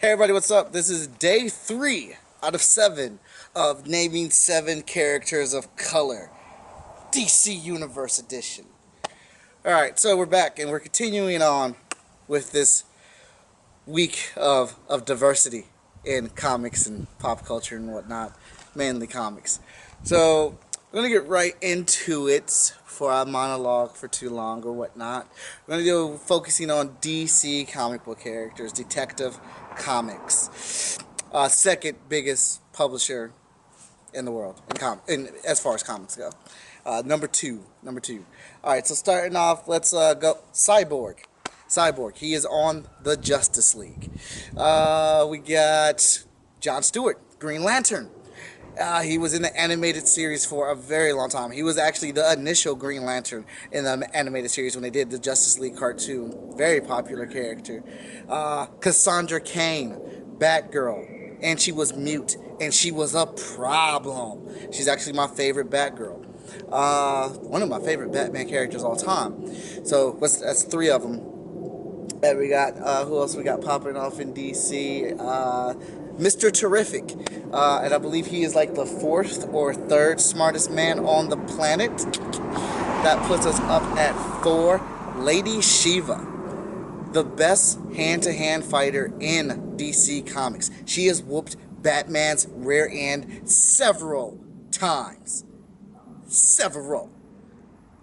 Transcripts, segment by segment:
Hey everybody, what's up? This is day 3 out of 7 of naming 7 characters of color, DC Universe edition. Alright, so we're back and we're continuing on with this week of diversity in comics and pop culture and whatnot, mainly comics. So, I'm going to get right into it before I monologue for too long or whatnot. We're going to do focusing on DC comic book characters, Detective Comics. Second biggest publisher in the world, as far as comics go. Number two. Alright, so starting off, let's go Cyborg. He is on the Justice League. We got John Stewart, Green Lantern. He was in the animated series for a very long time. He was actually the initial Green Lantern in the animated series when they did the Justice League cartoon. Very popular character. Cassandra Cain, Batgirl. And she was mute. And she was a problem. She's actually my favorite Batgirl. One of my favorite Batman characters of all time. So that's 3 of them. And we got, who else we got popping off in DC? Mr. Terrific. And I believe he is like the 4th or 3rd smartest man on the planet. That puts us up at 4. Lady Shiva, the best hand-to-hand fighter in DC Comics. She has whooped Batman's rear end several times. I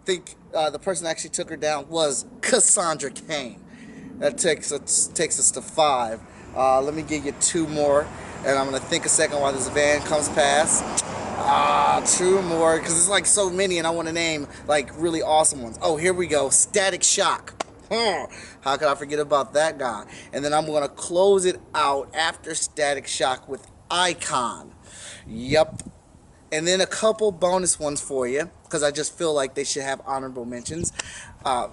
think the person that actually took her down was Cassandra Cain. That takes us to 5. Let me give you 2 more, and I'm going to think a second while this van comes past. 2 more, because it's like so many, and I want to name like really awesome ones. Oh, here we go. Static Shock. How could I forget about that guy? And then I'm going to close it out after Static Shock with Icon. Yep. And then a couple bonus ones for you, because I just feel like they should have honorable mentions. Val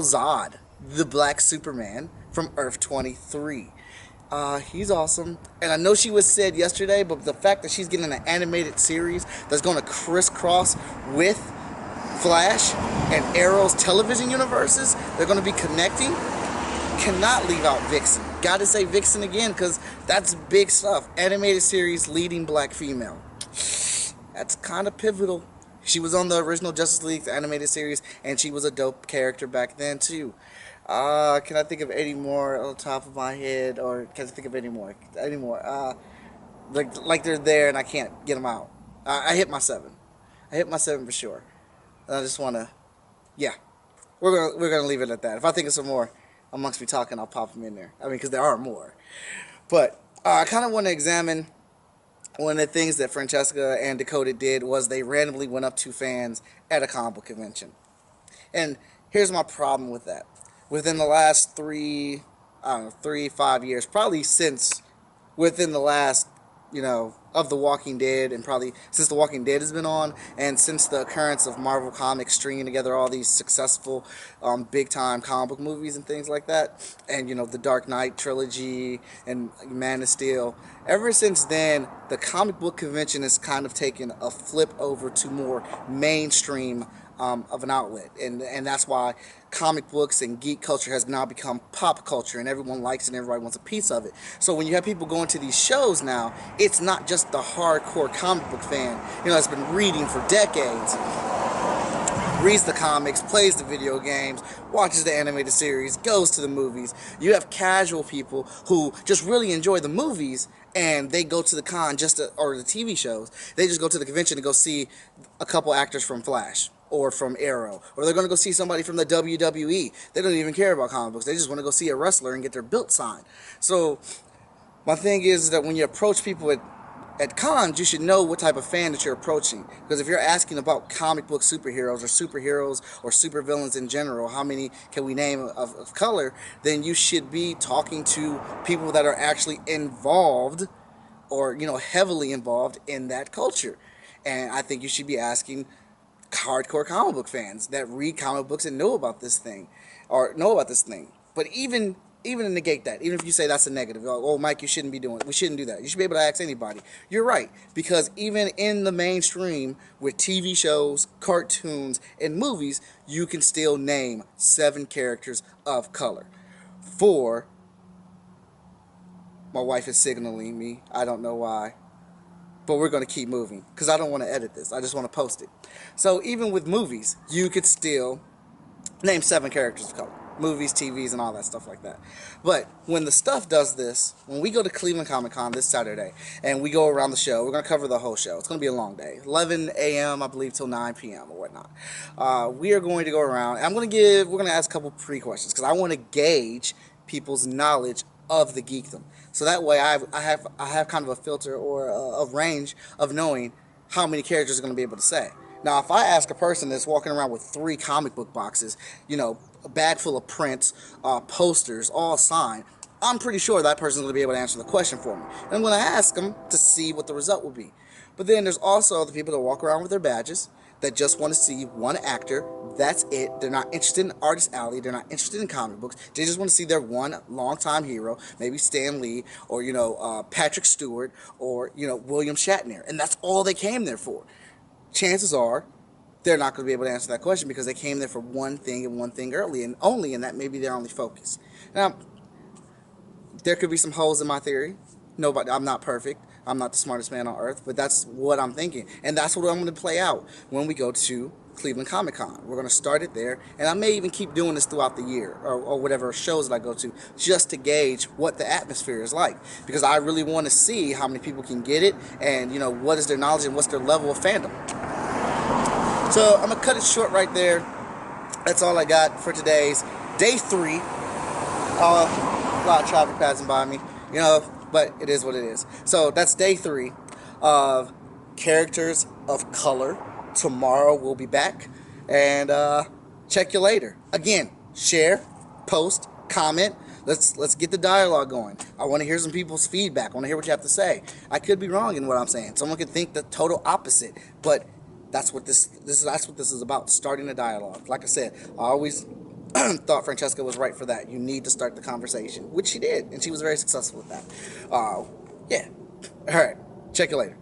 Zod, the Black Superman from Earth 23. He's awesome. And I know she was said yesterday, but the fact that she's getting an animated series that's going to crisscross with Flash and Arrow's television universes, they're going to be connecting, cannot leave out Vixen. Gotta say Vixen again, because that's big stuff. Animated series leading black female. That's kind of pivotal. She was on the original Justice League animated series, and she was a dope character back then too. Can I think of any more on the top of my head, or can I think of any more? Like they're there and I can't get them out. I hit my 7. I hit my 7 for sure. And I just want to, yeah, we're gonna leave it at that. If I think of some more amongst me talking, I'll pop them in there. I mean, because there are more. But I kind of want to examine one of the things that Francesca and Dakota did was they randomly went up to fans at a comic book convention. And here's my problem with that. Within the last 3, 5 years, probably since within the last, of The Walking Dead, and probably since The Walking Dead has been on, and since the occurrence of Marvel Comics stringing together all these successful, big-time comic book movies and things like that, and, the Dark Knight trilogy and Man of Steel, ever since then, the comic book convention has kind of taken a flip over to more mainstream of an outlet, and that's why comic books and geek culture has now become pop culture, and everyone likes it and everybody wants a piece of it. So when you have people going to these shows now, it's not just the hardcore comic book fan, that's been reading for decades, reads the comics, plays the video games, watches the animated series, goes to the movies. You have casual people who just really enjoy the movies, and they go to the con or the TV shows. They just go to the convention to go see a couple actors from Flash or from Arrow, or they're going to go see somebody from the WWE. They don't even care about comic books. They just want to go see a wrestler and get their belt signed. So my thing is that when you approach people at cons, you should know what type of fan that you're approaching. Because if you're asking about comic book superheroes or supervillains in general, how many can we name of color, then you should be talking to people that are actually involved or, heavily involved in that culture. And I think you should be asking hardcore comic book fans that read comic books and know about this thing. But even to negate that, even if you say that's a negative, oh, Mike, we shouldn't do that. You should be able to ask anybody. You're right, because even in the mainstream with TV shows, cartoons, and movies, you can still name 7 characters of color. 4 My wife is signaling me. I don't know why. But we're going to keep moving because I don't want to edit this. I just want to post it. So even with movies, you could still name 7 characters of color. Movies, TVs, and all that stuff like that. But when the stuff does this, when we go to Cleveland Comic Con this Saturday and we go around the show, we're going to cover the whole show. It's going to be a long day. 11 a.m., I believe, till 9 p.m. or whatnot. We are going to go around. And we're going to ask a couple pre-questions because I want to gauge people's knowledge of the geekdom. So that way I have kind of a filter or a range of knowing how many characters are going to be able to say. Now, if I ask a person that's walking around with 3 comic book boxes, you know, a bag full of prints, posters, all signed, I'm pretty sure that person's going to be able to answer the question for me. And I'm going to ask them to see what the result will be. But then there's also the people that walk around with their badges that just want to see one actor. That's it. They're not interested in Artist Alley. They're not interested in comic books. They just want to see their one longtime hero, maybe Stan Lee or, you know, Patrick Stewart or, you know, William Shatner. And that's all they came there for. Chances are they're not going to be able to answer that question because they came there for one thing and one thing early and only, and that may be their only focus. Now, there could be some holes in my theory. Nobody, I'm not perfect. I'm not the smartest man on earth, but that's what I'm thinking. And that's what I'm going to play out when we go to Cleveland Comic Con. We're going to start it there, and I may even keep doing this throughout the year or whatever shows that I go to just to gauge what the atmosphere is like, because I really want to see how many people can get it and, you know, what is their knowledge and what's their level of fandom. So I'm going to cut it short right there. That's all I got for today's day 3. A lot of traffic passing by me, you know, but it is what it is. So that's day 3 of characters of color. Tomorrow we'll be back, and check you later. Again, share, post, comment. Let's get the dialogue going. I want to hear some people's feedback. I want to hear what you have to say. I could be wrong in what I'm saying. Someone could think the total opposite, but that's what this is about, starting a dialogue. Like I said, I always thought Francesca was right for that. You need to start the conversation, which she did, and she was very successful with that. Yeah. All right. Check you later.